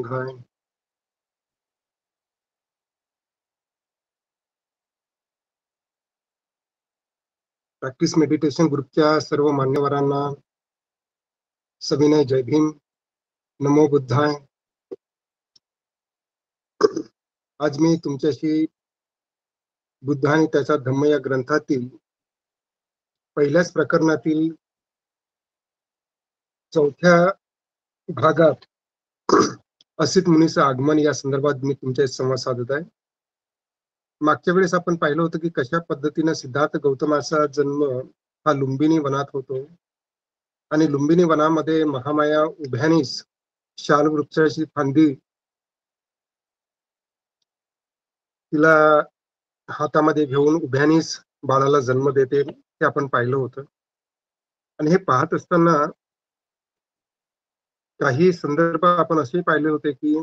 हाय. Practice meditation ग्रुपच्या सर्व मान्यवरांना सविनय जय भीम. नमो बुद्धाय. आज मी तुमच्याशी बुद्ध आणि त्याचा धम्म या ग्रंथातील पहिल्याच प्रकरणातील चौथ्या भागात असित मुनीचं आगमन या संदर्भात मी तुमच्याशी संवाद साधत आहे. मागच्या वेळेस आपण पाहिलं होतं की कशा पद्धतीने सिद्धार्थ गौतमाचा जन्म हा लुंबिनी वनात होतो आणि लुंबिनी वनामध्ये महामाया उभ्यानीस शाल वृक्षाची फांदी तिला हातामध्ये घेऊन उभ्यानीस बाळाला जन्म देते हे आपण पाहिलं होतं. आणि हे पाहत असताना काही संदर्भ आपण असे पाहिले होते की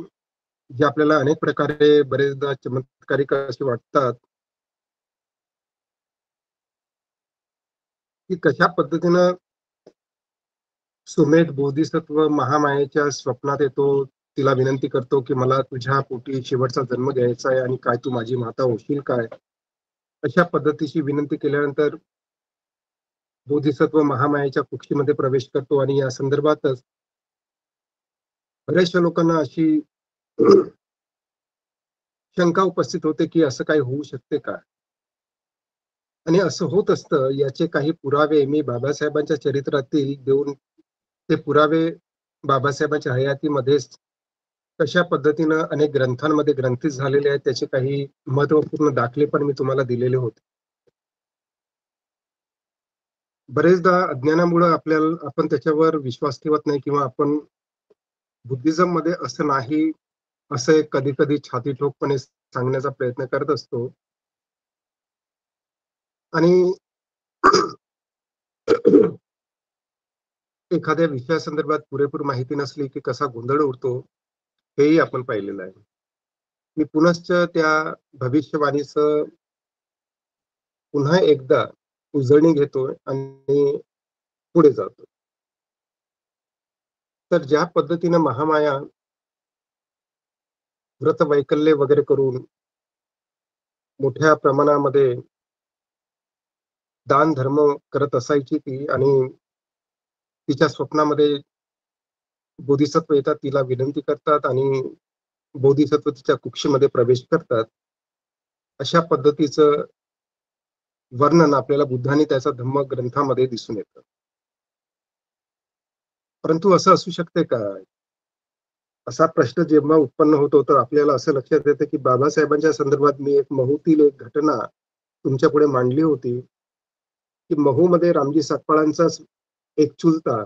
जे आपल्याला अनेक प्रकारे बरेचदा चमत्कारिक असे वाटतात की कशा पद्धतीनं सुमेध बोधिसत्व महामायेच्या स्वप्नात येतो, तिला विनंती करतो की मला तुझ्या पोटी शेवटचा जन्म घ्यायचा आहे आणि काय तू माझी माता होशील काय. अशा पद्धतीची विनंती केल्यानंतर बोधिसत्व महामायेच्या कुक्षीमध्ये प्रवेश करतो आणि या संदर्भातच बऱ्याचशा लोकांना अशी शंका उपस्थित होते की असं काही होऊ शकते का. आणि असं होत असतं याचे काही पुरावे मी बाबासाहेबांच्या चरित्रातील देऊन ते पुरावे बाबासाहेबांच्या हयातीमध्येच कशा पद्धतीनं अनेक ग्रंथांमध्ये ग्रंथित झालेले आहेत त्याचे काही महत्वपूर्ण दाखले पण मी तुम्हाला दिलेले होते. बरेचदा अज्ञानामुळे आपण त्याच्यावर विश्वास ठेवत नाही किंवा आपण बुद्धिझम मध्ये असं नाही असं कधी कधी छाती ठोकपणे सांगण्याचा प्रयत्न करत असतो. आणि एखाद्या विषयासंदर्भात पुरेपूर माहिती नसली की कसा गोंधळ उडतो हेही आपण पाहिलेलं आहे. मी पुनश्च त्या भविष्यवाणीचं पुन्हा एकदा उजळणी घेतोय आणि पुढे जातो. तर ज्या पद्धतीनं महामाया व्रत वैकल्य वगैरे करून मोठ्या प्रमाणामध्ये दान धर्म करत असायची ती आणि तिच्या स्वप्नामध्ये बोधिसत्व येतात, तिला विनंती करतात आणि बोधिसत्व तिच्या कुक्षीमध्ये प्रवेश करतात. अशा पद्धतीचं वर्णन आपल्याला बुद्धाने त्याचा धम्म ग्रंथामध्ये दिसून येतं. परंतु असं असू शकते का, असा प्रश्न जेव्हा उत्पन्न होतो तर आपल्याला असं लक्षात येतं की बाबासाहेबांच्या संदर्भात मी एक महूतील एक घटना तुमच्या पुढे मांडली होती की महूमध्ये रामजी सकपाळांचाच एक चुलता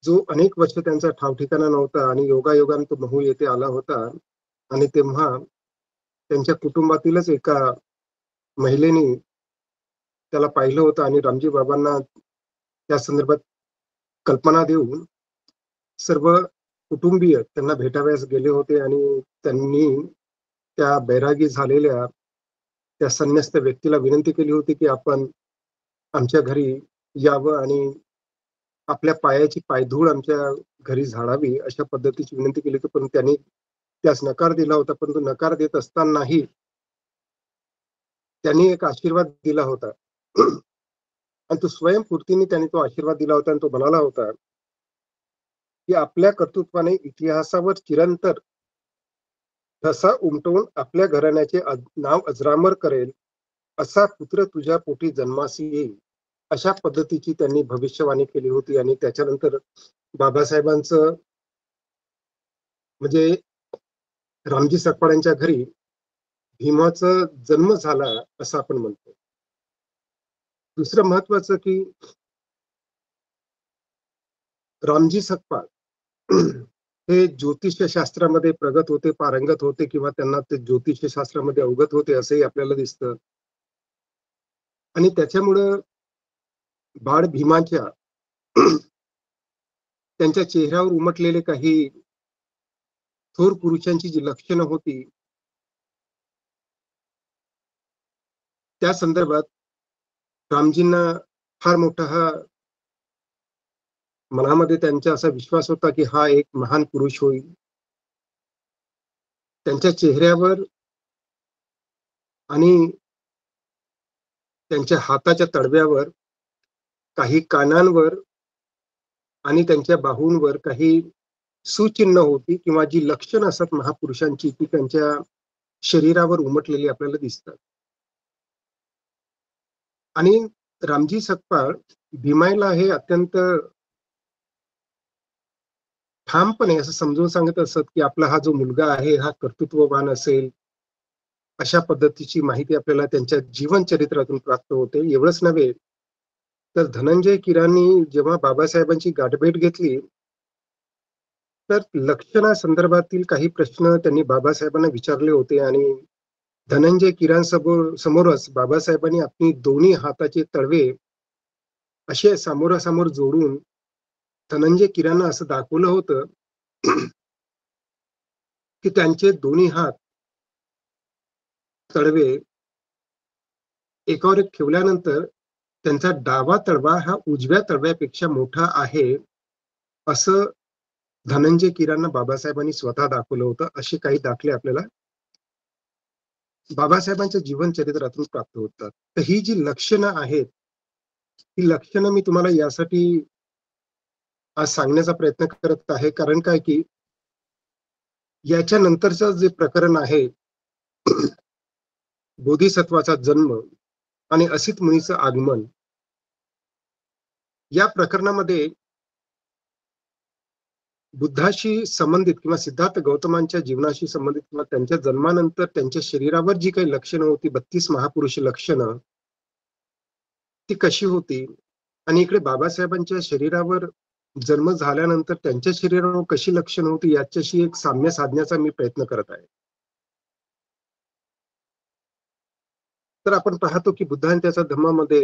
जो अनेक वर्ष त्यांचा ठाव ठिकाणा नव्हता आणि योगायोगाने तो महू येथे आला होता आणि तेव्हा त्यांच्या कुटुंबातीलच एका महिलेने त्याला पाहिलं होतं आणि रामजी बाबांना त्या संदर्भात कल्पना देऊन सर्व कुटुंबीय त्यांना भेटाव्यास गेले होते आणि त्यांनी त्या बैरागी झालेल्या त्या संन्यस्त व्यक्तीला विनंती केली होती की आपण आमच्या घरी यावं आणि आपल्या पायाची पायधूळ आमच्या घरी झाडावी अशा पद्धतीची विनंती केली होती. पण त्यांनी त्यास नकार दिला होता. परंतु नकार देत असतानाही त्यांनी एक आशीर्वाद दिला होता आणि तो स्वयंपूर्तीने त्यांनी तो आशीर्वाद दिला होता आणि तो म्हणाला होता की आपल्या कर्तृत्वाने इतिहासावर चिरंतर ठसा उमटवून आपल्या घराण्याचे नाव अजरामर करेल असा पुत्र तुझ्या पोटी जन्मास येईल. अशा पद्धतीची त्यांनी भविष्यवाणी केली होती आणि त्याच्यानंतर बाबासाहेबांचं म्हणजे रामजी सकपाळांच्या घरी भीमाचा जन्म झाला असं आपण म्हणतो. दुसरं महत्वाचं की रामजी सकपाळ हे ज्योतिष शास्त्रामध्ये प्रगत होते, पारंगत होते किंवा त्यांना ते ज्योतिष शास्त्रामध्ये अवगत होते असंही आपल्याला दिसतं. आणि त्याच्यामुळं बाळ भीमाच्या त्यांच्या चेहऱ्यावर उमटलेले काही थोर पुरुषांची जी लक्षणं होती त्या संदर्भात रामजींना फार मोठा हा मनामध्ये त्यांचा असा विश्वास होता की हा एक महान पुरुष होईल त्यांच्या चेहऱ्यावर आणि त्यांच्या हाताच्या तळव्यावर, काही कानांवर आणि त्यांच्या बाहूंवर काही सुचिन्ह होती किंवा जी लक्षणं असतात महापुरुषांची ती त्यांच्या शरीरावर उमटलेली आपल्याला दिसतात. आणि रामजी सकपाळ भीमाईला हे अत्यंत ठामपणे असं समजून सांगत असत, की आपला हा जो मुलगा आहे हा कर्तृत्ववान असेल, अशा पद्धतीची माहिती आपल्याला त्यांच्या जीवनचरित्रातून प्राप्त होते. एवढंच नव्हे, तर धनंजय कीरांनी जेव्हा बाबासाहेबांची गाठभेट घेतली, तर लक्षणासंदर्भातील काही प्रश्न त्यांनी बाबासाहेबांना विचारले होते आणि धनंजय समोरच बाबासाहेबांनी आपली दोन्ही हाताचे तळवे असे समोरासमोर जोडून धनंजय कीरांना असं दाखवलं होतं, की त्यांचे दोन्ही हात तळवे एकावर एक ठेवल्यानंतर त्यांचा डावा तळवा हा उजव्या तळव्यापेक्षा मोठा आहे, असं धनंजय कीरांना बाबासाहेबांनी स्वतः दाखवलं होतं. असे काही दाखले आपल्याला बाबासाहेबांच्या जीवनचरित्रातून प्राप्त होतात. तर ही जी लक्षणं आहेत, ही लक्षणं मी तुम्हाला यासाठी आज सांगण्याचा प्रयत्न करत आहे, कारण काय की याच्यानंतरचं जे प्रकरण आहे, बोधिसत्वाचा जन्म आणि असित मुनीचं आगमन, या प्रकरणामध्ये बुद्धाशी संबंधित किंवा सिद्धार्थ गौतमांच्या जीवनाशी संबंधित किंवा त्यांच्या जन्मानंतर त्यांच्या शरीरावर जी काही लक्षणं होती, 32 महापुरुष लक्षणं, ती कशी होती आणि इकडे बाबासाहेबांच्या शरीरावर जन्म झाल्यानंतर त्यांच्या शरीरावर कशी लक्षणं होती, याच्याशी एक साम्य साधण्याचा मी प्रयत्न करत आहे. तर आपण पाहतो की बुद्ध आणि त्याच्या धम्मामध्ये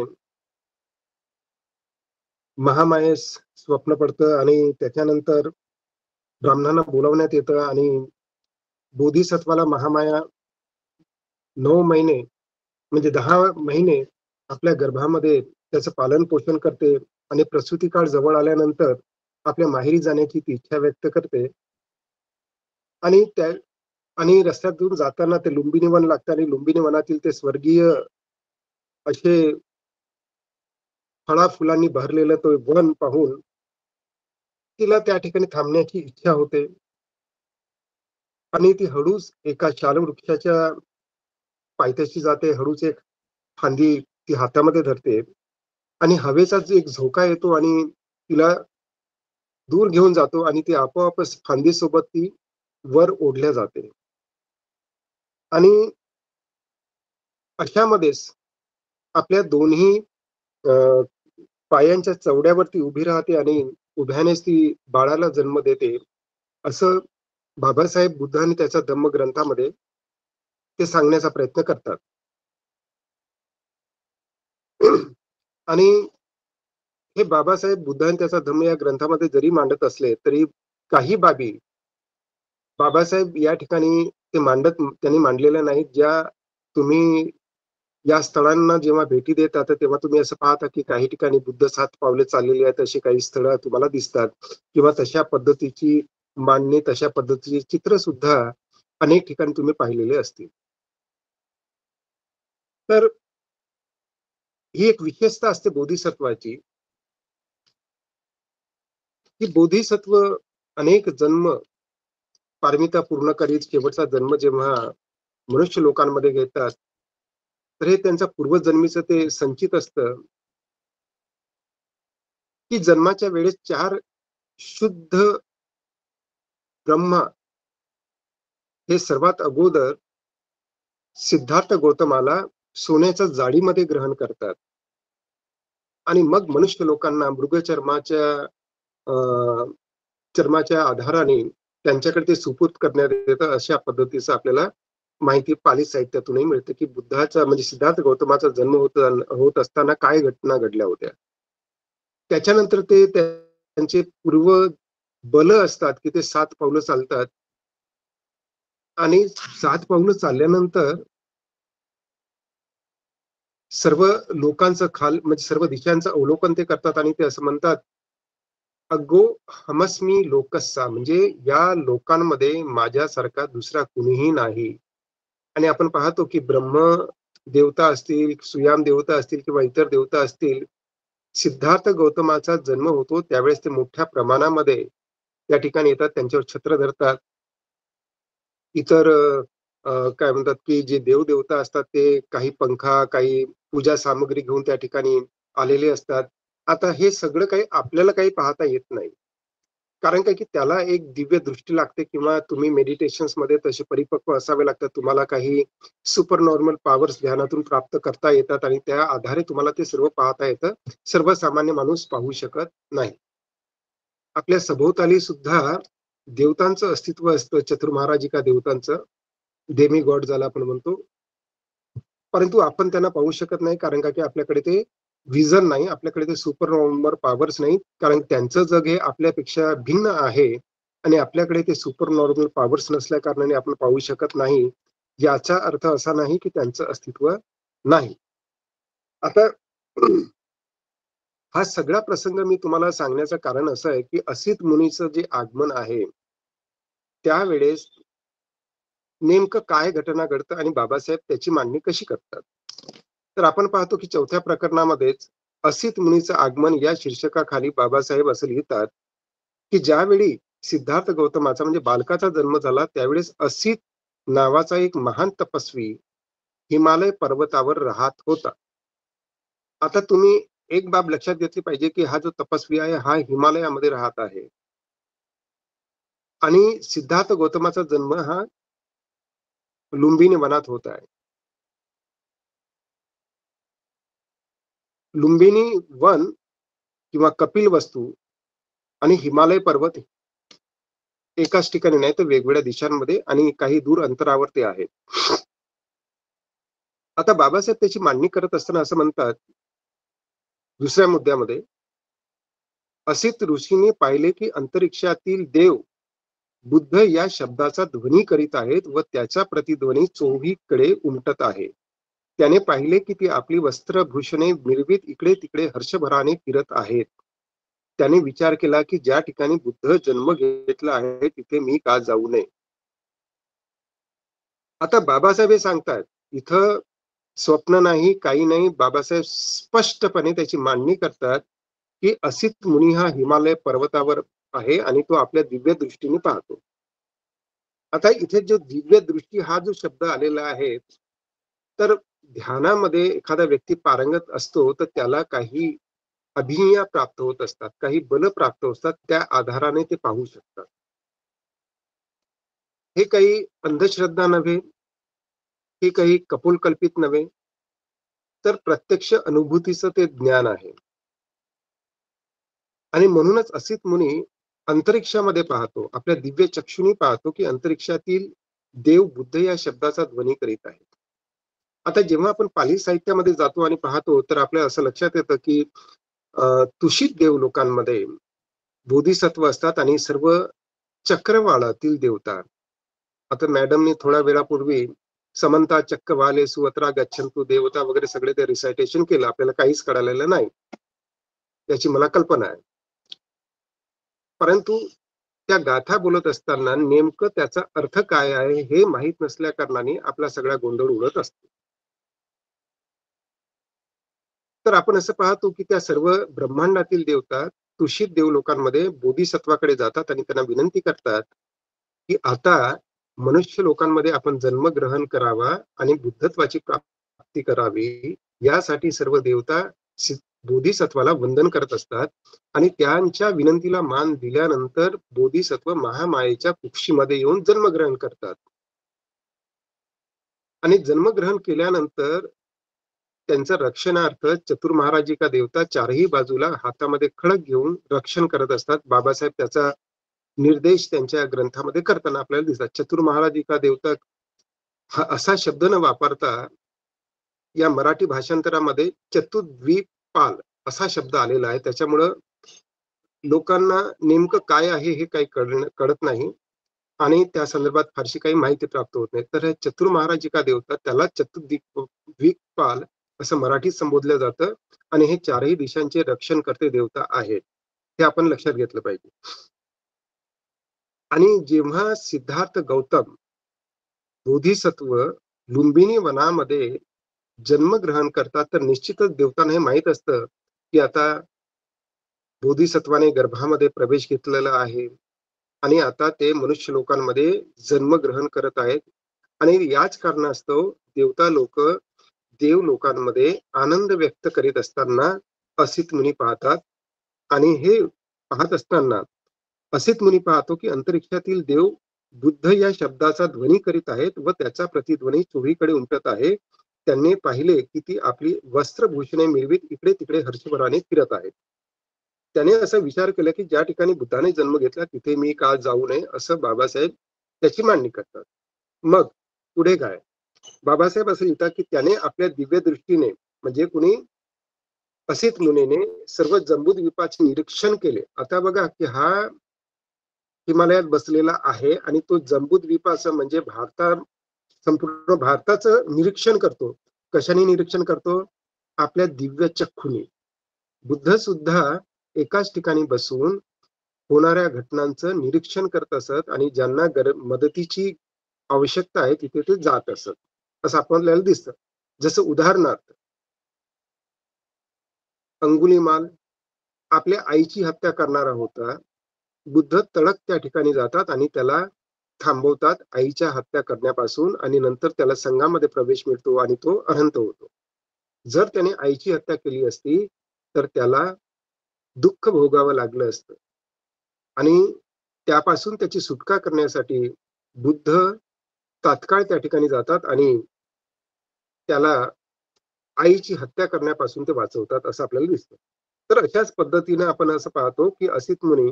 महामायेस स्वप्न पडतं आणि त्याच्यानंतर ब्राह्मणांना बोलावण्यात येतं आणि बोधिसत्वाला महामाया 9 महिने म्हणजे 10 महिने आपल्या गर्भामध्ये त्याचं पालन पोषण करते आणि प्रसूती काळ जवळ आल्यानंतर आपल्या माहेरी जाण्याची ती इच्छा व्यक्त करते आणि त्या आणि रस्त्यातून जाताना ते लुंबिनी वन लागतं आणि लुंबिनी वनातील ते स्वर्गीय असे फळा फुलांनी भरलेलं तो वन पाहून तिला त्या ठिकाणी थांबण्याची इच्छा होते आणि ती हळूच एका शाल वृक्षाच्या पायथ्याशी जाते, हळूच एक फांदी ती हातामध्ये धरते आणि हवेचा जो एक झोका येतो आणि तिला दूर घेऊन जातो आणि ती आपोआपच फांदीसोबत ती वर ओढल्या जाते आणि अशामध्येच आपल्या दोन्ही अ, पायांच्या चवड्यावरती उभी राहते आणि उभ्यानेच ती बाळाला जन्म देते, असं बाबासाहेब बुद्ध आणि त्याच्या धम्मग्रंथामध्ये ते सांगण्याचा प्रयत्न करतात. आणि हे बाबासाहेब बुद्ध आणि त्याचा धम्म या ग्रंथामध्ये जरी मांडत असले, तरी काही बाबी बाबासाहेब या ठिकाणी त्यांनी मांडलेल्या नाहीत, ज्या तुम्ही या स्थळांना जेव्हा भेटी देता, तर तेव्हा तुम्ही असं पाहता, की काही ठिकाणी बुद्ध 7 पावले चाललेले आहेत, अशी काही स्थळं तुम्हाला दिसतात किंवा तशा पद्धतीची मांडणी, तशा पद्धतीची चित्र सुद्धा अनेक ठिकाणी तुम्ही पाहिलेले असतील. तर ही एक विशेषता असते बोधिसत्वाची, की बोधिसत्व अनेक जन्म पारमिता पूर्ण करीत शेवटचा जन्म जेव्हा मनुष्य लोकांमध्ये घेतात, तर हे त्यांच्या पूर्वजन्मीचं ते संचित असतं, की जन्माच्या वेळेस 4 शुद्ध ब्रह्म हे सर्वात अगोदर सिद्धार्थ गौतमाला सोन्याच्या जाळीमध्ये ग्रहण करतात आणि मग मनुष्य लोकांना मृगचर्माच्या अ, चर्माच्या आधाराने त्यांच्याकडे ते सुपूर्द करण्यात येतं. अशा पद्धतीचं आपल्याला माहिती पाली साहित्यातूनही मिळते, की बुद्धाचा म्हणजे सिद्धार्थ गौतमाचा जन्म होत असताना काय घटना घडल्या होत्या. त्याच्यानंतर ते त्यांचे पूर्व बल असतात, की ते 7 पावलं चालतात आणि 7 पावलं चालल्यानंतर सर्व लोकांचं म्हणजे सर्व दिशांचं अवलोकन ते करतात आणि ते असं म्हणतात, अगो हमस्मी लोकस्सा, म्हणजे या लोकांमध्ये माझ्यासारखा दुसरा कुणीही नाही. आणि आपण पाहतो की ब्रह्म देवता असतील, सुयाम देवता असतील किंवा इतर देवता असतील, सिद्धार्थ गौतमाचा जन्म होतो त्यावेळेस ते मोठ्या प्रमाणामध्ये त्या ठिकाणी येतात, त्यांच्यावर छत्र धरतात. इतर काय म्हणतात की जे देव-देवता असतात ते काही पंखा, काही पूजा सामग्री घेऊन त्या ठिकाणी आलेले असतात. आता हे सगळं काही आपल्याला काही पाहता येत नाही. कारण काय की त्याला एक दिव्य दृष्टी लागते किंवा तुम्ही मेडिटेशन्समध्ये तसे परिपक्व असावे लागतात. तुम्हाला काही सुपर नॉर्मल पॉवर्स ध्यानातून प्राप्त करता येतात आणि त्या आधारे तुम्हाला ते सर्व पाहता येतं. सर्वसामान्य माणूस पाहू शकत नाही. आपल्या सभोवताली सुद्धा देवतांचं अस्तित्व असतं, चतुर्महाराजिका देवतांचं, डेमी गॉड ज्याला आपण म्हणतो. परंतु आपण त्यांना पाहू शकत नाही, कारण का की आपल्याकडे ते व्हिजन नाही, आपल्याकडे ते सुपर नॉर्मल पॉवर्स नाहीत. कारण त्यांचं जग हे आपल्यापेक्षा भिन्न आहे आणि आपल्याकडे ते सुपर नॉर्मल पॉवर्स नसल्या कारणाने आपण पाहू शकत नाही. याचा अर्थ असा नाही की त्यांचं अस्तित्व नाही. आता हा सगळा प्रसंग मी तुम्हाला सांगण्याचं कारण असं आहे, की असित मुनीचं जे आगमन आहे, त्यावेळेस नेमकं काय घटना घडतं आणि बाबासाहेब त्याची मांडणी कशी करतात. तर आपण पाहतो की चौथ्या प्रकरणामध्येच असित मुनीचं आगमन या शीर्षकाखाली बाबासाहेब असं लिहितात, की ज्यावेळी सिद्धार्थ गौतमाचा म्हणजे बालकाचा जन्म झाला, त्यावेळेस असित नावाचा एक महान तपस्वी हिमालय पर्वतावर राहत होता. आता तुम्ही एक बाब लक्षात घेतली पाहिजे, की हा जो तपस्वी आहे, हा हिमालयामध्ये राहत आहे आणि सिद्धार्थ गौतमाचा जन्म हा लुंबिनी वनात होत आहे. लुंबिनी वन किंवा कपिलवस्तू आणि हिमालय पर्वत एकाच ठिकाणी नाही, तर वेगवेगळ्या दिशांमध्ये आणि काही दूर अंतरावर ते आहेत. आता बाबासाहेब त्याची मांडणी करत असताना असं म्हणतात, दुसऱ्या मुद्द्यामध्ये, असित ऋषीने पाहिले की अंतरिक्षातील देव बुद्ध या शब्दाचा ध्वनी करीत आहेत व त्याचा प्रतिध्वनी चोहीकडे उमटत आहे. त्याने पाहिले की ती आपली वस्त्रभूषणे मिरवीत इकडे तिकडे हर्षभराने फिरत आहेत. त्याने विचार केला की ज्या ठिकाणी बुद्ध जन्म घेतला आहे तिथे मी का जाऊ नये. आता बाबासाहेब हे सांगतात, इथं स्वप्न नाही, काही नाही. बाबासाहेब स्पष्टपणे त्याची मांडणी करतात, की असित मुनी हा हिमालय पर्वतावर आहे आणि तो आपल्या दिव्य दृष्टीने पाहतो. आता इथे जो दिव्य दृष्टी हा जो शब्द आलेला आहे, तर ध्यानामध्ये एखादा व्यक्ती पारंगत असतो, तर त्याला काही अभिज्ञा प्राप्त होत असतात, काही बल प्राप्त होत असतात. त्या आधाराने ते पाहू शकतात. हे काही अंधश्रद्धा नव्हे, हे काही कपोलकल्पित नव्हे, तर प्रत्यक्ष अनुभूतीचं ते ज्ञान आहे. आणि म्हणूनच असित मुनी अंतरिक्षामध्ये पाहतो, आपल्या दिव्य चक्षुनी पाहतो, की अंतरिक्षातील देव बुद्ध या शब्दाचा ध्वनी करीत आहे. आता जेव्हा आपण पाली साहित्यामध्ये जातो आणि पाहतो, तर आपल्याला असं लक्षात येतं, की तुषित देव लोकांमध्ये बोधिसत्व असतात आणि सर्व चक्रवाळातील देवता. आता मॅडमनी थोड्या वेळापूर्वी समंता चक्रवाले सुअत्रा गच्छन्तु देवता वगैरे सगळे ते रिसायटेशन केलं. आपल्याला काहीच कळालेलं नाही. याची मला कल्पना आहे. परंतु त्या गाथा बोलत असताना नेमकं त्याचा अर्थ काय आहे हे माहीत नसल्या कारणाने आपला सगळा गोंधळ उडत असतो. तर आपण असं पाहतो की त्या सर्व ब्रह्मांडातील देवता तुषित देव लोकांमध्ये बोधिसत्वाकडे जातात आणि त्यांना विनंती करतात, की आता मनुष्य लोकांमध्ये आपण जन्मग्रहण करावा आणि बुद्धत्वाची प्राप्ती करावी. यासाठी सर्व देवता बोधिसत्वाला वंदन करत असतात आणि त्यांच्या विनंतीला मान दिल्यानंतर बोधिसत्व महामायेच्या कुक्षीमध्ये येऊन जन्मग्रहण करतात. आणि जन्मग्रहण केल्यानंतर त्यांच्या रक्षणार्थ चतुर्महाराजिका देवता चारही बाजूला हातामध्ये खडक घेऊन रक्षण करत असतात. बाबासाहेब त्याचा निर्देश त्यांच्या ग्रंथामध्ये करताना आपल्याला दिसतात. चतुर्महाराजिका देवता हा असा शब्द न वापरता या मराठी भाषांतरामध्ये चतुर्द्वीपाल असा शब्द आलेला आहे. त्याच्यामुळं लोकांना नेमकं काय आहे हे काही कळत नाही आणि त्या संदर्भात फारशी काही माहिती प्राप्त होत नाही. तर हे चतुर्महाराजिका देवता त्याला द्वीपपाल असं मराठीत संबोधलं जातं आणि हे चारही दिशांचे रक्षण करते देवता आहेत. हे आपण लक्षात घेतलं पाहिजे. आणि जेव्हा सिद्धार्थ गौतम बोधिसत्व लुंबिनी वनामध्ये जन्मग्रहण करतात, तर निश्चितच देवतांना हे माहीत असतं, की आता बोधिसत्वाने गर्भामध्ये प्रवेश घेतलेला आहे आणि आता ते मनुष्य लोकांमध्ये जन्मग्रहण करत आहेत. आणि याच कारणास्तव देवता लोक देव लोकांमध्ये आनंद व्यक्त करीत असताना असित मुनी पाहतात. आणि हे पाहत असताना असित मुनी पाहतो, की अंतरिक्षातील देव बुद्ध या शब्दाचा ध्वनी करीत आहेत व त्याचा प्रतिध्वनी चोहीकडे उमटत आहे. त्यांनी पाहिले की ती आपली वस्त्रभूषणे मिळवीत इकडे तिकडे हर्षभराने फिरत आहेत. त्याने असा विचार केला, की ज्या ठिकाणी बुद्धाने जन्म घेतला तिथे मी का जाऊ नये, असं बाबासाहेब त्याची मांडणी करतात. मग पुढे काय? बाबासाहेब असं लिहितात, की त्याने आपल्या दिव्य दृष्टीने, म्हणजे कुणी असित मुनीने सर्व जंबूद्वीपाचे निरीक्षण केले. आता बघा, की हा हिमालयात बसलेला आहे आणि तो जंबूद्वीपाचं म्हणजे संपूर्ण भारताचं निरीक्षण करतो. कशाने निरीक्षण करतो? आपल्या दिव्य चक्षुने. बुद्ध सुद्धा एकाच ठिकाणी बसून होणाऱ्या घटनांचं निरीक्षण करत असत आणि ज्यांना मदतीची आवश्यकता आहे तिथे ते जात असत, असं आपल्याला दिसतं. जसं उदाहरणार्थ अंगुलीमाल आपल्या आईची हत्या करणारा होता. बुद्ध तडक त्या ठिकाणी जातात आणि त्याला थांबवतात आईच्या हत्या करण्यापासून, आणि नंतर त्याला संघामध्ये प्रवेश मिळतो आणि तो अनंत होतो. जर त्याने आईची हत्या केली असती तर त्याला दुःख भोगावं लागलं असतं. आणि त्यापासून त्याची सुटका करण्यासाठी बुद्ध तात्काळ त्या ठिकाणी जातात आणि त्याला आईची हत्या करण्यापासून ते वाचवतात, असं आपल्याला दिसतं. तर अशाच पद्धतीने आपण असं पाहतो, की असित मुनी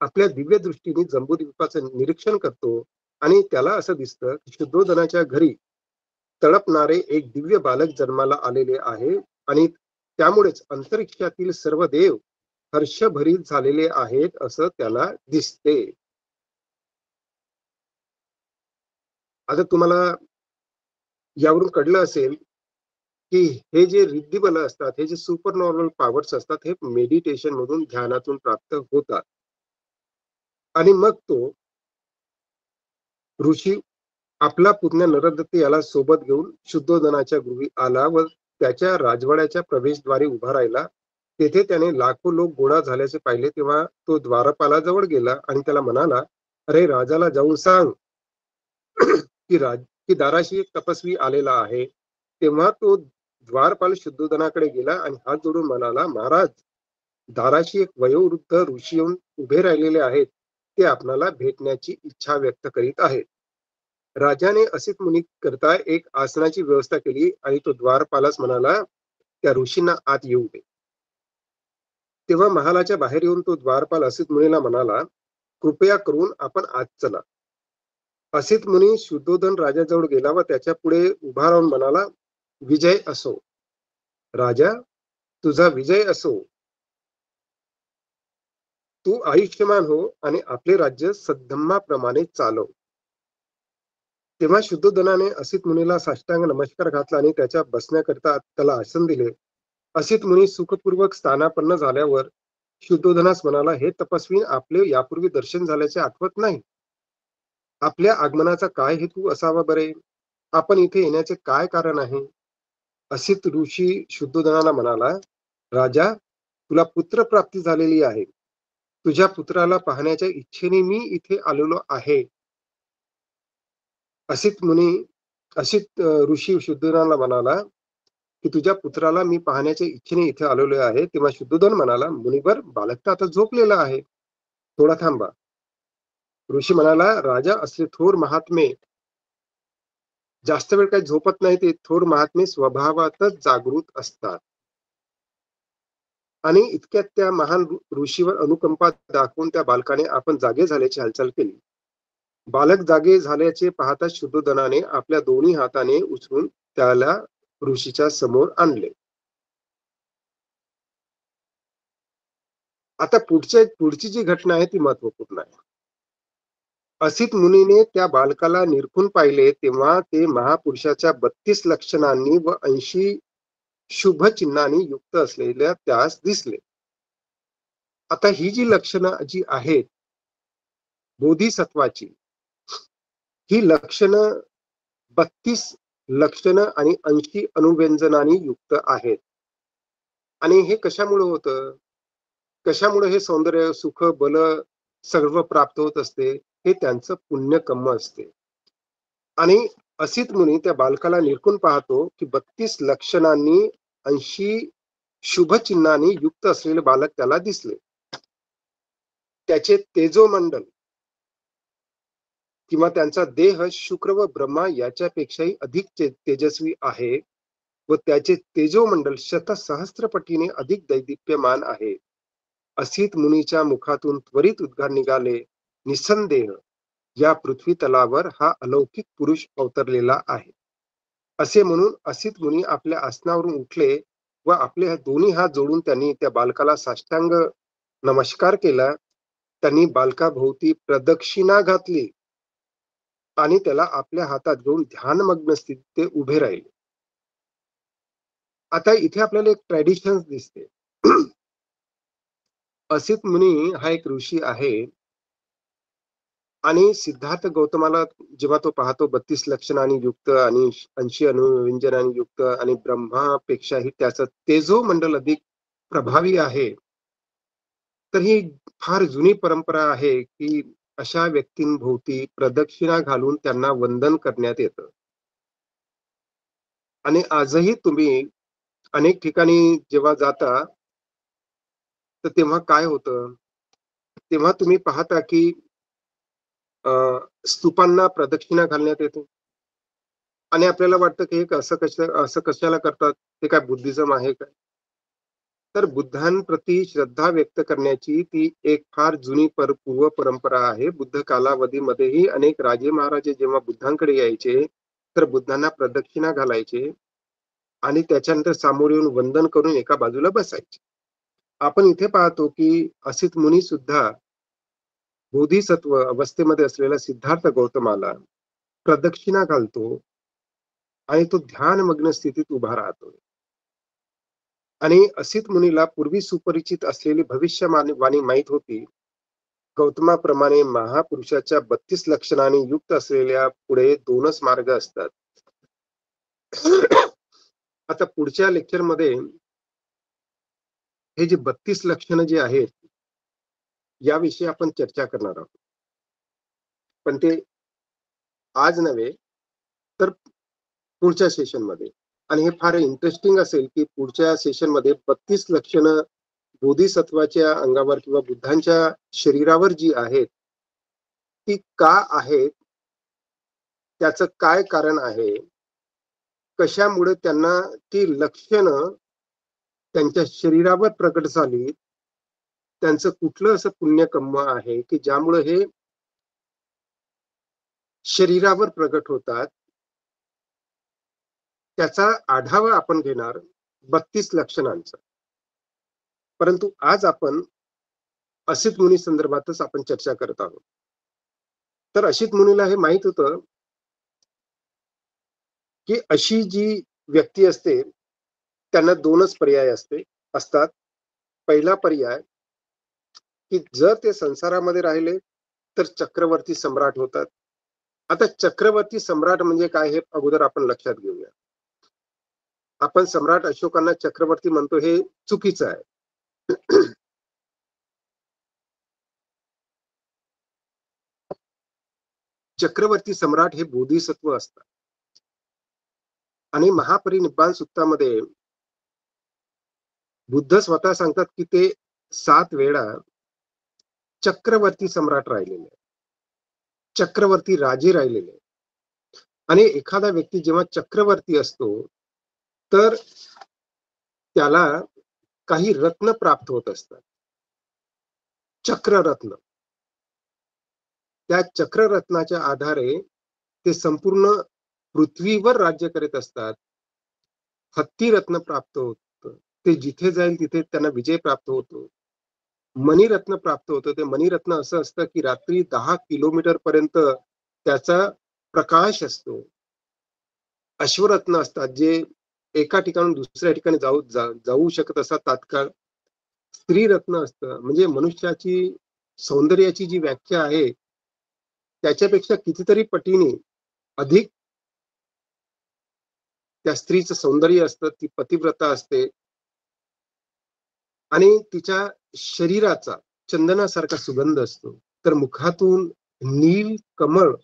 आपल्या दिव्य दृष्टीने जंबूद्वीपाचं निरीक्षण करतो आणि त्याला असं दिसतं, की शुद्धोधनाच्या घरी तळपणारे एक दिव्य बालक जन्माला आलेले आहे आणि त्यामुळेच अंतरिक्षातील सर्व देव हर्षभरीत झालेले आहेत, असं त्याला दिसते. आता तुम्हाला यावरून कळलं असेल, की हे जे रिद्धी बल असतात, हे जे सुपर नॉर्मल पॉवर्स असतात, हे मेडिटेशन मधून, ध्यानातून प्राप्त होतात. आणि मग तो ऋषी आपला पुतण्या नरदत्त याला सोबत घेऊन शुद्धोधनाच्या गृही आला व त्याच्या राजवाड्याच्या प्रवेशद्वारी उभा राहिला. तेथे त्याने लाखो लोक गोळा झाल्याचे पाहिले. तेव्हा तो द्वारपालाजवळ गेला आणि त्याला म्हणाला, अरे राजाला जाऊन सांग की की दाराशी एक तपस्वी आलेला आहे. तेव्हा तो द्वारपाल शुद्धोधनाकडे गेला आणि हात जोडून म्हणाला, महाराज, दाराशी एक वयोवृद्ध ऋषी येऊन उभे राहिलेले आहेत. ते आपणाला भेटण्याची इच्छा व्यक्त करीत आहेत. राजाने असित मुनी करता एक आसनाची व्यवस्था केली आणि तो द्वारपालास म्हणाला, त्या ऋषींना आत येऊ दे. तेव्हा महालाच्या बाहेर येऊन तो द्वारपाल असित मुनीला म्हणाला, कृपया करून आपण आत चला. असित मुनी शुद्धोधन राजाजवळ गेला व त्याच्या पुढे उभा राहून म्हणाला, विजय असो राजा, तुझा विजय असो. तू आयुष्यमान हो आणि आपले राज्य सद्धम्माप्रमाणे चालव. तेव्हा शुद्धोधनाने असित मुनीला साष्टांग नमस्कार घातला आणि त्याच्या बसण्याकरिता त्याला आसन दिले. असित मुनी सुखपूर्वक स्थानापन्न झाल्यावर शुद्धोधनास म्हणाला, हे तपस्वी, आपले यापूर्वी दर्शन झाल्याचे आठवत नाही. आपल्या आगमनाचा काय हेतू असावा बरे? आपण इथे येण्याचे काय कारण आहे? असित ऋषी शुद्धोधनाला म्हणाला, राजा, तुला पुत्र प्राप्ती झालेली आहे. तुझ्या पुत्राला पाहण्याच्या इच्छेने मी इथे आलेलो आहे. असित मुनी असित ऋषी शुद्धोधनाला म्हणाला, की तुझ्या पुत्राला मी पाहण्याच्या इच्छेने इथे आलेलो आहे. तेव्हा शुद्धोधन म्हणाला, मुनिवर, बालक तर आता झोपलेला आहे, थोडा थांबा. ऋषी म्हणाला, राजा, असले थोर महात्मे जास्त वेळ काही झोपत नाही. ते थोर महात्मे स्वभावातच जागृत असतात. आणि इतक्यात त्या महान ऋषीवर अनुकंपा दाखवून त्या बालकाने आपण जागे झाल्याची हालचाल केली. बालक जागे झाल्याचे पाहता शुद्धोधनाने आपल्या दोन्ही हाताने उचलून त्याला ऋषीच्या समोर आणले. आता पुढची जी घटना आहे ती महत्वपूर्ण आहे. असित मुनीने त्या बालकाला निरखून पाहिले तेव्हा ते महापुरुषाच्या 32 लक्षणांनी व 80 शुभ चिन्हांनी युक्त असलेल्या त्यास दिसले. आता ही जी लक्षणं जी आहेत बोधिसत्वाची, ही लक्षणं 32 लक्षणं आणि 80 अनुव्यंजनांनी युक्त आहेत. आणि हे कशामुळे होतं? कशामुळे हे सौंदर्य, सुख, बल सर्व प्राप्त होत असते? हे त्यांचं पुण्यकर्म असते. आणि असित मुनी त्या बालकाला निरखून पाहतो, की 32 लक्षणांनी 80 शुभचिन्हांनी युक्त असलेले बालक त्याला दिसले. त्याचे तेजोमंडल किंवा त्यांचा देह शुक्र व ब्रह्मा याच्यापेक्षाही अधिक तेजस्वी आहे व त्याचे तेजोमंडल शतसहस्त्रपटीने अधिक दैदिप्यमान आहे. असित मुनीच्या मुखातून त्वरित उद्गार निघाले, निसंदेह या पृथ्वी तलावर हा अलौकिक पुरुष अवतरलेला आहे. असे म्हणून असित मुनी आपल्या आसनावरून उठले व आपले दोन्ही हात जोडून त्यांनी त्या बालकाला साष्टांग नमस्कार केला. त्यांनी बालकाभोवती प्रदक्षिणा घातली आणि त्याला आपल्या हातात घेऊन ध्यानमग्न स्थितीत ते उभे राहिले. आता इथे आपल्याला एक ट्रॅडिशन दिसते. असित मुनी हा एक ऋषी आहे आणि सिद्धार्थ गौतमाला जेव्हा तो पाहतो 32 लक्षणांनी युक्त आणि 80 अनुव्यंजनांनी युक्त आणि ब्रह्मापेक्षाही त्याचं तेजोमंडल अधिक प्रभावी आहे. तर ही फार जुनी परंपरा आहे, की अशा व्यक्तींभोवती प्रदक्षिणा घालून त्यांना वंदन करण्यात येतं. आणि आजही तुम्ही अनेक ठिकाणी जेव्हा जाता, तर तेव्हा काय होतं? तेव्हा तुम्ही पाहता, की अ, स्तूपांना प्रदक्षिणा घालण्यात येते आणि आपल्याला वाटतं, की हे असं कशाला करतात? हे काय बुद्धिझम आहे का? तर बुद्धांप्रती श्रद्धा व्यक्त करण्याची ती एक फार जुनी पूर्व परंपरा आहे. बुद्ध कालावधीमध्येही अनेक राजे महाराजे जेव्हा बुद्धांकडे यायचे, तर बुद्धांना प्रदक्षिणा घालायचे आणि त्याच्यानंतर सामोर येऊन वंदन करून एका बाजूला बसायचे. आपण इथे पाहतो, की असित मुनी सुद्धा बोधिसत्व अवस्थेमध्ये असलेला सिद्धार्थ गौतमाला प्रदक्षिणा घालतो आणि तो ध्यानमग्न स्थितीत उभा राहतो. आणि असित मुनीला पूर्वी सुपरिचित असलेली भविष्यवाणी माहित होती. गौतमाप्रमाणे महापुरुषाच्या 32 लक्षणांनी युक्त असलेल्या पुढे 2च मार्ग असतात. आता पुढच्या लेक्चरमध्ये हे जे 32 लक्षणं जे आहेत, याविषयी आपण चर्चा करणार आहोत. पण ते आज नव्हे, तर पुढच्या सेशनमध्ये. आणि हे फार इंटरेस्टिंग असेल, की पुढच्या सेशनमध्ये 32 लक्षणं बोधिसत्वाच्या अंगावर किंवा बुद्धांच्या शरीरावर जी आहेत, ती का आहेत? त्याचं काय कारण आहे? कशामुळे त्यांना ती लक्षणं त्यांच्या शरीरावर प्रकट झाली? त्यांचं कुठलं असं पुण्यकर्म आहे, की ज्यामुळे हे शरीरावर प्रकट होतात? त्याचा आढावा आपण घेणार 32 लक्षणांचा. परंतु आज आपण असित मुनी संदर्भातच आपण चर्चा करत आहोत. तर असित मुनीला हे माहित होतं, की अशी जी व्यक्ती असते, त्यांना 2च पर्याय असतात. पहिला पर्याय, की जर ते संसारामध्ये राहिले, तर चक्रवर्ती सम्राट होतात. आता चक्रवर्ती सम्राट म्हणजे काय हे अगोदर आपण लक्षात घेऊया. आपण सम्राट अशोकांना चक्रवर्ती म्हणतो हे चुकीचं आहे. चक्रवर्ती सम्राट हे बोधिसत्व असतात. आणि महापरिनिब्बाण सूक्तामध्ये बुद्ध स्वतः सांगतात, की ते 7 वेळा चक्रवर्ती सम्राट राहिलेले, चक्रवर्ती राजे राहिलेले. आणि एखादा व्यक्ती जेव्हा चक्रवर्ती असतो, तर त्याला काही रत्न प्राप्त होत असतात. चक्ररत्न. त्या चक्ररत्नाच्या आधारे ते संपूर्ण पृथ्वीवर राज्य करीत असतात. हत्ती रत्न प्राप्त होतं. ते जिथे जाईल तिथे त्यांना विजय प्राप्त होतो. मणिरत्न प्राप्त होतं. ते मणिरत्न असं असतं, की रात्री 10 किलोमीटर पर्यंत त्याचा प्रकाश असतो. अश्वरत्न असतात, जे एका ठिकाणाहून दुसऱ्या ठिकाणी जाऊ शकत असतात तात्काळ. स्त्री रत्न असतं म्हणजे मनुष्याची सौंदर्याची जी व्याख्या आहे त्याच्यापेक्षा कितीतरी पटीने अधिक त्या स्त्रीचं सौंदर्य असतं, ती पतिव्रता असते आणि तिच्या शरीराचा चंदनासारखा सुगंध असतो. तर मुखातून नील कमळ,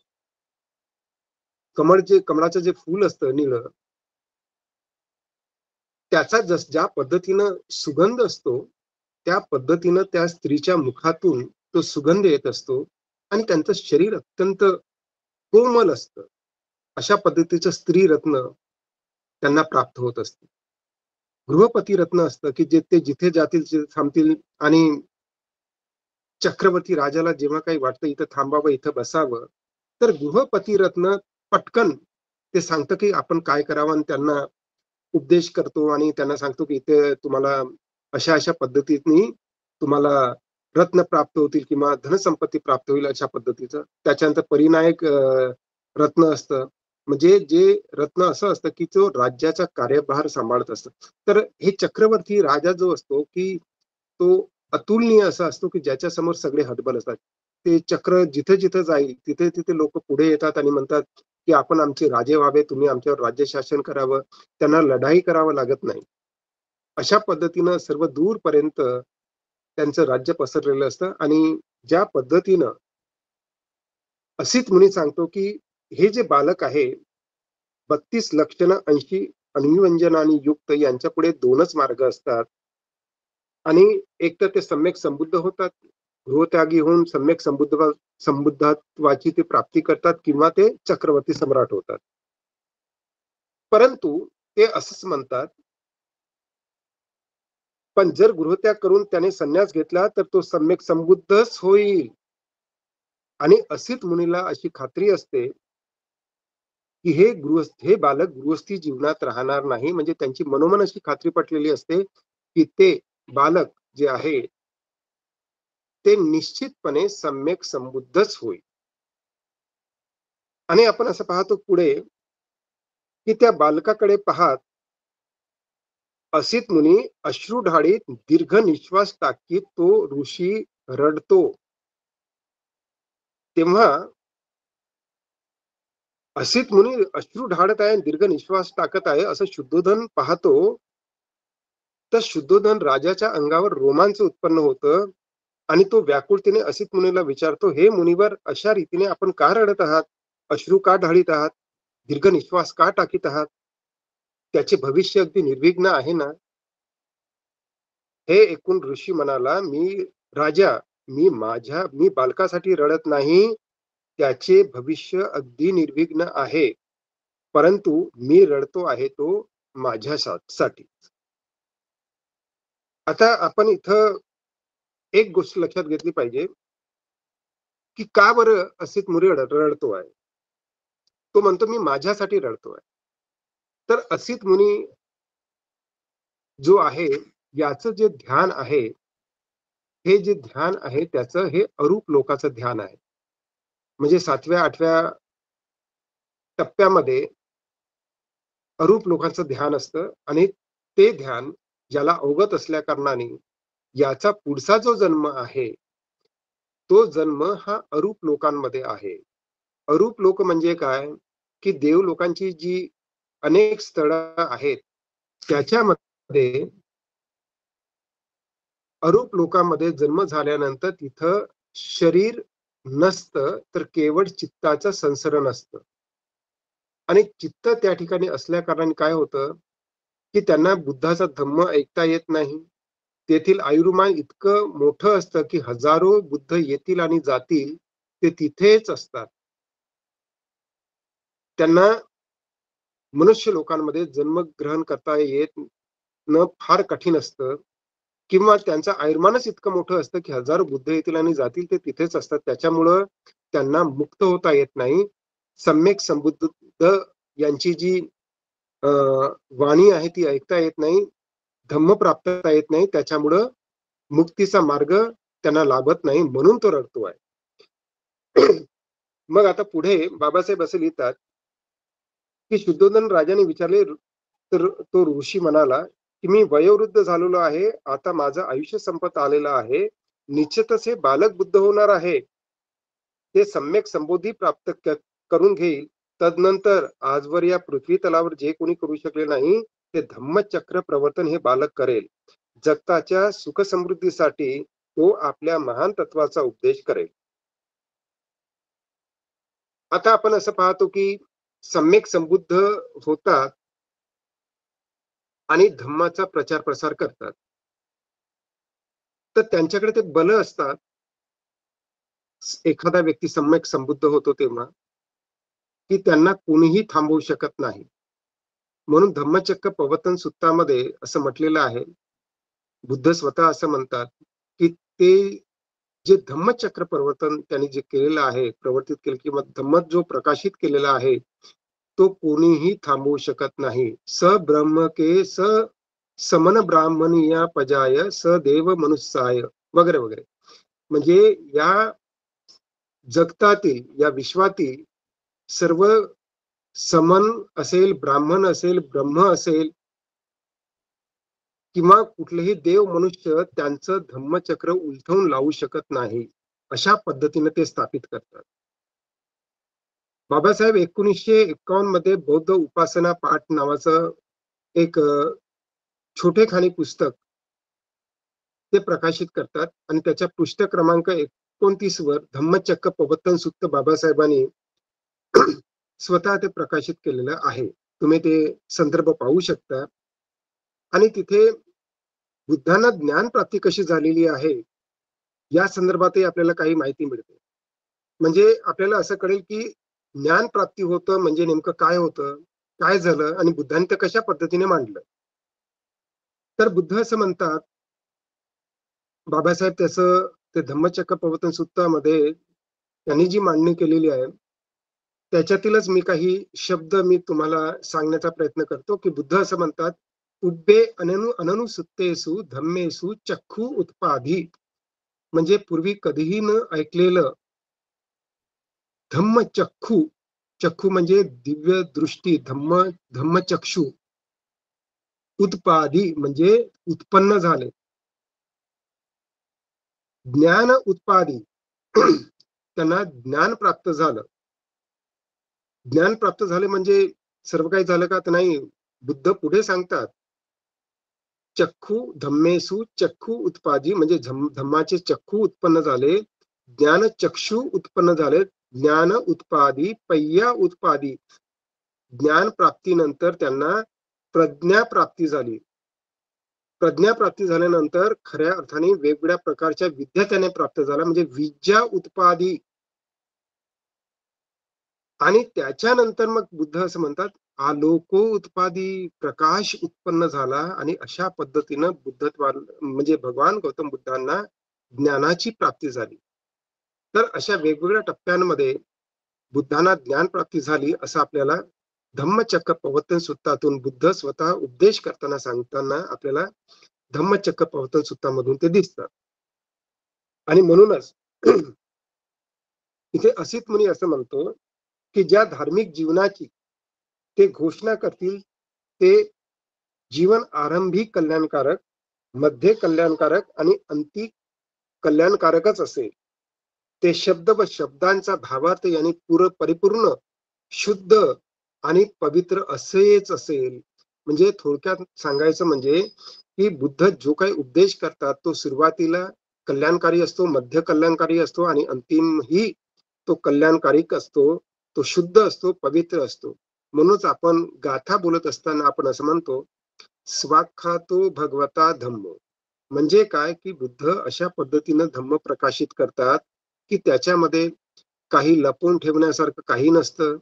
कमळाचं जे फूल असतं निळं, त्याचा ज्या पद्धतीनं सुगंध असतो, त्या पद्धतीनं त्या स्त्रीच्या मुखातून तो सुगंध येत असतो आणि त्यांचं शरीर अत्यंत कोमल असतं. अशा पद्धतीचं स्त्री रत्न त्यांना प्राप्त होत असते. गृहपती रत्न असतं, की जे ते जिथे जातील तिथे थांबतील आणि चक्रवर्ती राजाला जेव्हा काही वाटतं इथं थांबावं, इथं बसावं, तर गृहपती रत्न पटकन ते सांगतं, की आपण काय करावं आणि त्यांना उपदेश करतो आणि त्यांना सांगतो, की इथे तुम्हाला अशा-अशा पद्धतीने तुम्हाला रत्न प्राप्त होतील किंवा धनसंपत्ती प्राप्त होईल अशा पद्धतीचं. त्याच्यानंतर परिणायक रत्न असतं. म्हणजे जे रत्न असं असतं, की जो राज्याचा कार्यभार सांभाळत असतं. तर हे चक्रवर्ती राजा जो असतो, की तो अतुलनीय असा असतो, की ज्याच्यासमोर सगळे हतबल असतात. ते चक्र जिथे-जिथे जाईल, तिथे-तिथे लोकं पुढे येतात आणि म्हणतात, की आपण आमचे राजे व्हावे, तुम्ही आमच्यावर राज्यशासन करावं. त्यांना लढाई करावं लागत नाही. अशा पद्धतीनं सर्व दूरपर्यंत त्यांचं राज्य पसरलेलं असतं आणि ज्या पद्धतीनं असित मुनी सांगतो, की हे जे बालक आहे 32 लक्षणं 80 अणुव्यंजनांनी युक्त यांच्यापुढे 2च मार्ग असतात आणि एक तर ते सम्यक संबुद्ध होतात, गृहत्यागी होऊन सम्यक संबुद्धत्वाची ते प्राप्ती करतात किंवा ते चक्रवर्ती सम्राट होतात. परंतु ते असंच म्हणतात, पण जर गृहत्याग करून त्याने संन्यास घेतला, तर तो सम्यक संबुद्धच होईल. आणि असित मुनीला अशी खात्री असते, की हे बालक गृहस्थी जीवनात राहणार नाही. म्हणजे त्यांची मनोमन अशी खात्री पटलेली असते, की ते बालक जे आहे, ते निश्चितपणे सम्यक संबुद्धच होईल. आणि आपण असं पाहतो पुढे, की त्या बालकाकडे पाहत असित मुनी अश्रुढाळीत दीर्घ निश्वास टाकीत तो ऋषी रडतो. तेव्हा असित मुनी अश्रू ढाळत आहे, दीर्घ निश्वास टाकत आहे, असं शुद्धोधन पाहतो. तर शुद्धोधन राजाच्या अंगावर रोमांच उत्पन्न होतं आणि तो व्याकुळतेने असित मुनीला विचारतो, हे मुनिवर, अशा रीतीने आपण का रडत आहात? अश्रू का ढाळीत आहात? दीर्घ निश्वास का टाकीत आहात? त्याचे भविष्य अगदी निर्विघ्न आहे ना? हे ऐकून ऋषी म्हणाला, राजा, मी बालकासाठी रडत नाही, त्याचे भविष्य अगदी निर्विघ्न आहे. परंतु मी रडतो आहे तो माझ्यासाठी. आता आपण इथं एक गोष्ट लक्षात घेतली पाहिजे, की का बरं असित मुनी रडतो आहे? तो म्हणतो मी माझ्यासाठी रडतो आहे. तर असित मुनी जो आहे, याचं जे ध्यान आहे, हे जे ध्यान आहे त्याचं हे अरूप लोकाचं ध्यान आहे. म्हणजे 7व्या-8व्या टप्प्यामध्ये अरूप लोकांचं ध्यान असतं आणि ते ध्यान ज्याला अवगत असल्या कारणाने याचा पुढचा जो जन्म आहे, तो जन्म हा अरूप लोकांमध्ये आहे. अरूप लोक म्हणजे काय? की देव लोकांची जी अनेक स्थळं आहेत, त्याच्यामध्ये अरूप लोकांमध्ये जन्म झाल्यानंतर तिथं शरीर नसतं, तर केवळ चित्ताचं संसरण असतं. आणि चित्त त्या ठिकाणी असल्या कारणाने काय होतं, की त्यांना बुद्धाचा धम्म ऐकता येत नाही. तेथील आयुर्मान इतकं मोठं असतं, की हजारो बुद्ध येतील आणि जातील, ते तिथेच असतात. त्यांना मनुष्य लोकांमध्ये जन्मग्रहण करता येत न फार कठीण असतं किंवा त्यांचं आयुर्मानच इतकं मोठं असतं, की हजारो बुद्ध येतील आणि जातील ते तिथेच असतात. त्याच्यामुळं त्यांना मुक्त होता येत नाही. सम्यक संबुद्ध यांची जी अ, वाणी आहे ती ऐकता येत नाही. धम्म प्राप्त करता येत नाही. त्याच्यामुळं मुक्तीचा मार्ग त्यांना लाभत नाही म्हणून तो रडतो आहे. मग आता पुढे बाबासाहेब असे लिहितात, की शुद्धोधन राजाने विचारले तर तो ऋषी म्हणाला, की मी वयोवृद्ध झालेलो आहे, आता माझं आयुष्य संपत आलेलं आहे. निश्चितच हे बालक बुद्ध होणार आहे. ते सम्यक संबोधी प्राप्त करून घेईल. तदनंतर आजवर या पृथ्वी तलावर जे कोणी करू शकले नाही, ते धम्मचक्र प्रवर्तन हे बालक करेल. जगताच्या सुख समृद्धीसाठी तो आपल्या महान तत्वाचा उपदेश करेल. आता आपण असं पाहतो की सम्यक संबुद्ध होतात आणि धम्माचा प्रचार प्रसार करतात. तर त्यांच्याकडे ते बल असतात. एखादा व्यक्ती सम्यक संबुद्ध होतो तेव्हा, की त्यांना कोणीही थांबवू शकत नाही. म्हणून धम्मचक्र प्रवर्तन सूत्रामध्ये असं म्हटलेलं आहे, बुद्ध स्वतः असं म्हणतात, की ते जे धम्मचक्र प्रवर्तन त्यांनी जे केलेलं आहे, प्रवर्तित केलं किंवा धम्म जो प्रकाशित केलेला आहे, तो कोणीही थांबवू शकत नाही. स ब्रह्म के स समन ब्राह्मणीया पजाय स देव मनुष्याय वगैरे वगैरे. म्हणजे या जगतातील, या विश्वातील सर्व समन असेल, ब्राह्मण असेल, ब्रह्म असेल किंवा कुठलेही देव मनुष्य त्यांचं धम्मचक्र उलथवून लावू शकत नाही. अशा पद्धतीने ते स्थापित करतात. बाबासाहेब 1951 मध्ये बौद्ध उपासना पाठ नावाचं एक छोटेखानी पुस्तक ते प्रकाशित करतात आणि त्याच्या पृष्ठ क्रमांक 29 वर धम्मचक्र प्रवर्तन सूक्त बाबासाहेबांनी स्वतः ते प्रकाशित केलेलं आहे. तुम्ही ते संदर्भ पाहू शकता. आणि तिथे बुद्धांना ज्ञान प्राप्ती कशी झालेली आहे या संदर्भातही आपल्याला काही माहिती मिळते. म्हणजे आपल्याला असं कळेल की ज्ञान प्राप्ती होतं म्हणजे नेमकं काय होतं, काय झालं आणि बुद्धांनी ते कशा पद्धतीने मांडलं. तर बुद्ध असं म्हणतात, बाबासाहेब त्याचं ते धम्मचक्र प्रवर्तन सूत्रामध्ये त्यांनी जी मांडणी केलेली आहे, त्याच्यातीलच मी काही शब्द मी तुम्हाला सांगण्याचा प्रयत्न करतो, की बुद्ध असं म्हणतात, उब्बे अननुसुत्तेषु धम्मेषु चक्षु उत्पादी. म्हणजे पूर्वी कधीही न ऐकलेलं धम्मचक्षु. चक्षु म्हणजे दिव्य दृष्टी, धम्मचक्षु. उत्पादी म्हणजे उत्पन्न झाले. ज्ञान उत्पादी त्यांना ज्ञान प्राप्त झालं. ज्ञान प्राप्त झाले म्हणजे सर्व काही झालं का? तर नाही. बुद्ध पुढे सांगतात, चक्षु धम्मेसु चक्षु उत्पादी म्हणजे धम्माचे चक्षु उत्पन्न झाले, ज्ञान चक्षु उत्पन्न झाले, ज्ञान उत्पादी पय्या उत्पादी. ज्ञान प्राप्तीनंतर त्यांना प्रज्ञा प्राप्ती झाली. प्रज्ञा प्राप्ती झाल्यानंतर खऱ्या अर्थाने वेगवेगळ्या प्रकारच्या विद्या त्याने प्राप्त झाल्या, म्हणजे विद्या उत्पादी. आणि त्याच्यानंतर मग बुद्ध असं म्हणतात, आलोको उत्पादी प्रकाश उत्पन्न झाला आणि अशा पद्धतीनं बुद्धत्वा म्हणजे भगवान गौतम बुद्धांना ज्ञानाची प्राप्ती झाली. तर अशा वेगवेगळ्या टप्प्यांमध्ये बुद्धांना ज्ञान प्राप्ती झाली असं आपल्याला धम्मचक्र प्रवर्तन सूत्रातून बुद्ध स्वतः उपदेश करताना सांगताना आपल्याला धम्मचक्र प्रवर्तन सूत्रामधून ते दिसतात. आणि म्हणूनच इथे असित मुनी असं म्हणतो, की ज्या धार्मिक जीवनाची ते घोषणा करतील, ते जीवन आरंभी कल्याणकारक, मध्ये कल्याणकारक आणि अंती कल्याणकारकच असेल. ते शब्द व शब्दांचा भावार्थ यांनी परिपूर्ण, शुद्ध आणि पवित्र असेच असेल. म्हणजे थोडक्यात सांगायचं म्हणजे की बुद्ध जो काही उपदेश करतात तो सुरुवातीला कल्याणकारी असतो, मध्य कल्याणकारी असतो आणि अंतिमही तो कल्याणकारीक असतो. तो शुद्ध असतो, पवित्र असतो. म्हणूनच आपण गाथा बोलत असताना आपण असं म्हणतो, स्वाख्यातो भगवता धम्म. म्हणजे काय, की बुद्ध अशा पद्धतीनं धम्म प्रकाशित करतात की त्याच्यामध्ये काही लपवून ठेवण्यासारखं काही नसतं.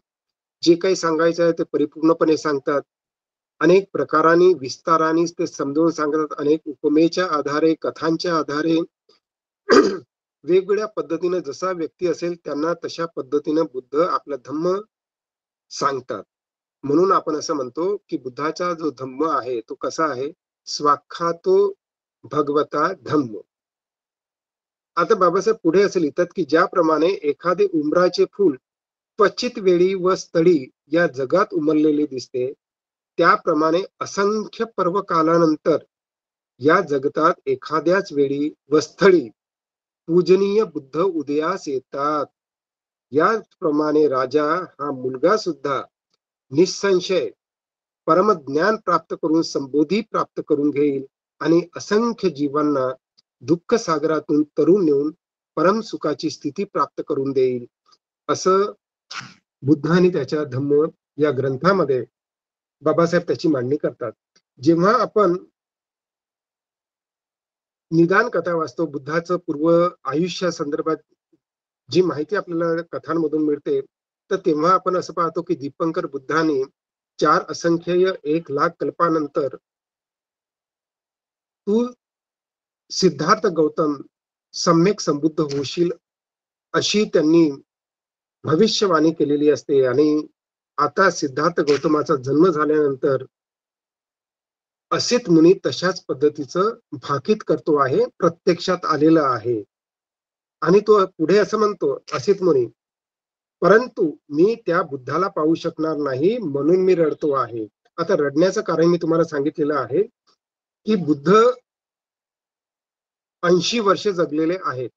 जे काही सांगायचं आहे ते परिपूर्णपणे सांगतात. अनेक प्रकारांनी विस्ताराने ते समजावून सांगतात. अनेक उपमेच्या आधारे, कथांच्या आधारे वेगवेगळ्या पद्धतीने जसा व्यक्ती असेल त्यांना तशा पद्धतीने बुद्ध आपला धम्म सांगतात. म्हणून आपण असं म्हणतो की बुद्धाचा जो धम्म आहे तो कसा आहे, स्वाख्यातो भगवता धम्म. आता बाबासाहेब पुढे असं लिहितात की ज्याप्रमाणे एखादे उंबराचे फूल क्वचित वेळी व स्थळी या जगात उमललेले दिसते, त्याप्रमाणे असंख्य पर्वकालानंतर या जगतात एखाद्याच वेळी व स्थळी पूजनीय बुद्ध उदयास येतात. याचप्रमाणे राजा हा मुलगा सुद्धा निसंशय परमज्ञान प्राप्त करून संबोधी प्राप्त करून घेईल आणि असंख्य जीवांना दुःख सागरातून तरुण नेऊन परम सुखाची स्थिती प्राप्त करून देईल, असं बुद्ध आणि त्याच्या धम्म या ग्रंथामध्ये बाबासाहेब त्याची मांडणी करतात. जेव्हा आपण निदान कथा वाचतो, बुद्धाचं पूर्व आयुष्या संदर्भात जी माहिती आपल्याला कथांमधून मिळते, तर तेव्हा आपण असं पाहतो की दीपंकर बुद्धाने 4 असंख्य 1,00,000 कल्पानंतर तू सिद्धार्थ गौतम सम्यक संबुद्ध होशील अशी त्यांनी भविष्यवाणी केलेली असते. आणि आता सिद्धार्थ गौतमाचा जन्म झाल्यानंतर असित मुनी तशाच पद्धतीचं भाकीत करतो आहे, प्रत्यक्षात आलेला आहे. आणि तो पुढे असं म्हणतो असित मुनी, परंतु मी त्या बुद्धाला पाहू शकणार नाही म्हणून मी रडतो आहे. आता रडण्याचं कारण मी तुम्हाला सांगितलेलं आहे की बुद्ध 80 वर्षे जगलेले आहेत,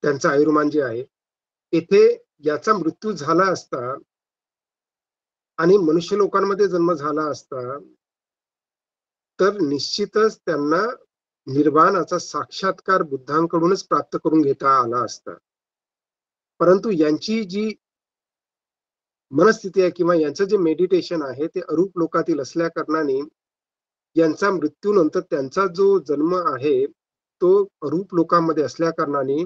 त्यांचं आयुर्मान जे आहे. येथे याचा मृत्यू झाला असता आणि मनुष्य लोकांमध्ये जन्म झाला असता तर निश्चितच त्यांना निर्वाणाचा साक्षात्कार बुद्धांकडूनच प्राप्त करून घेता आला असता. परंतु यांची जी मनस्थिती आहे किंवा यांचं जे मेडिटेशन आहे ते अरूप लोकातील असल्या कारणाने यांचा मृत्यूनंतर त्यांचा जो जन्म आहे तो अरूप लोकांमध्ये असल्या कारणाने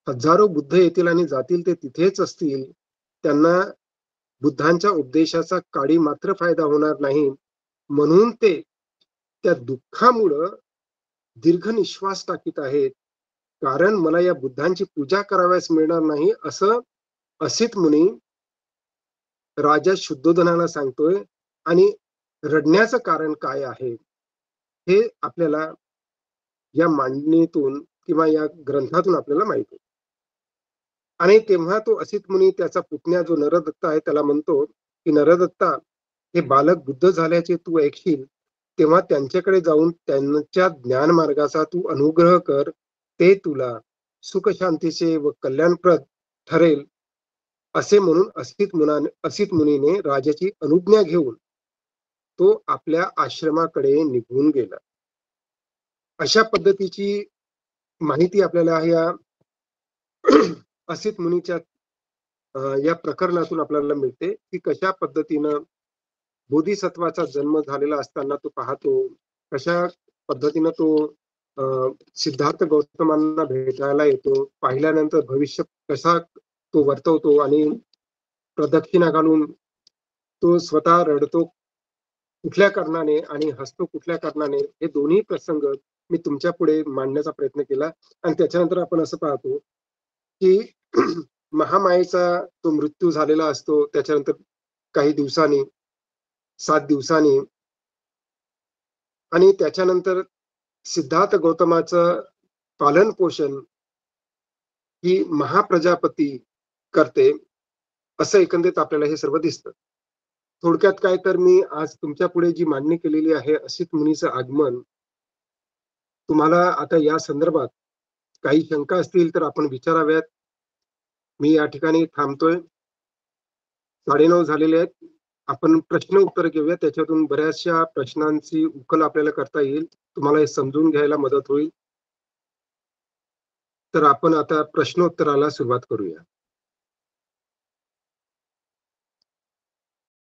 हजारो बुद्ध येतील आणि जातील, ते तिथेच असतील. त्यांना बुद्धांच्या उपदेशाचा काडी मात्र फायदा होणार नाही, म्हणून ते त्या दुःखामुळं दीर्घ निश्वास टाकीत आहेत. कारण मला या बुद्धांची पूजा कराव्यास मिळणार नाही, असं असित मुनी राजा शुद्धोधनाला सांगतोय. आणि रडण्याचं कारण काय आहे हे आपल्याला या मांडणीतून किंवा या ग्रंथातून आपल्याला माहित आहे. आणि तेव्हा तो असित मुनी त्याचा पुतण्या जो नरदत्ता आहे त्याला म्हणतो की नरदत्ता, हे बालक बुद्ध झाल्याचे तू ऐकशील तेव्हा त्यांच्याकडे जाऊन त्यांच्या ज्ञान मार्गाचा तू अनुग्रह कर, ते तुला सुख शांतीचे व कल्याणप्रद ठरेल. असे म्हणून असित मुनीने राजाची अनुज्ञा घेऊन तो आपल्या आश्रमाकडे निघून गेला. अशा पद्धतीची माहिती आपल्याला या असित मुनीच्या या प्रकरणातून आपल्याला मिळते की कशा पद्धतीनं बोधिसत्वाचा जन्म झालेला असताना तो पाहतो, कशा पद्धतीनं तो सिद्धार्थ गौतमांना भेटायला येतो, पाहिल्यानंतर भविष्य कसा तो वर्तवतो आणि प्रदक्षिणा घालून तो स्वतः रडतो कुठल्या कारणाने आणि हसतो कुठल्या कारणाने, हे दोन्ही प्रसंग मी तुमच्या पुढे मांडण्याचा प्रयत्न केला. आणि त्याच्यानंतर आपण असं पाहतो की महामायेचा तो मृत्यू झालेला असतो त्याच्यानंतर काही दिवसांनी, 7 दिवसांनी. आणि त्याच्यानंतर सिद्धार्थ गौतमाचं पालन पोषण ही महाप्रजापती करते, असं एकंदरीत आपल्याला हे सर्व दिसतं. थोडक्यात काय तर मी आज तुमच्या पुढे जी मांडणी केलेली आहे असित मुनीचं आगमन, तुम्हाला आता या संदर्भात काही शंका असतील तर आपण विचाराव्यात. मी या ठिकाणी थांबतोय. 9:30 झालेले आहेत. आपण प्रश्न उत्तर घेऊया, त्याच्यातून बऱ्याचशा प्रश्नांची उकल आपल्याला करता येईल, तुम्हाला हे समजून घ्यायला मदत होईल. तर आपण आता प्रश्नोत्तराला सुरुवात करूया.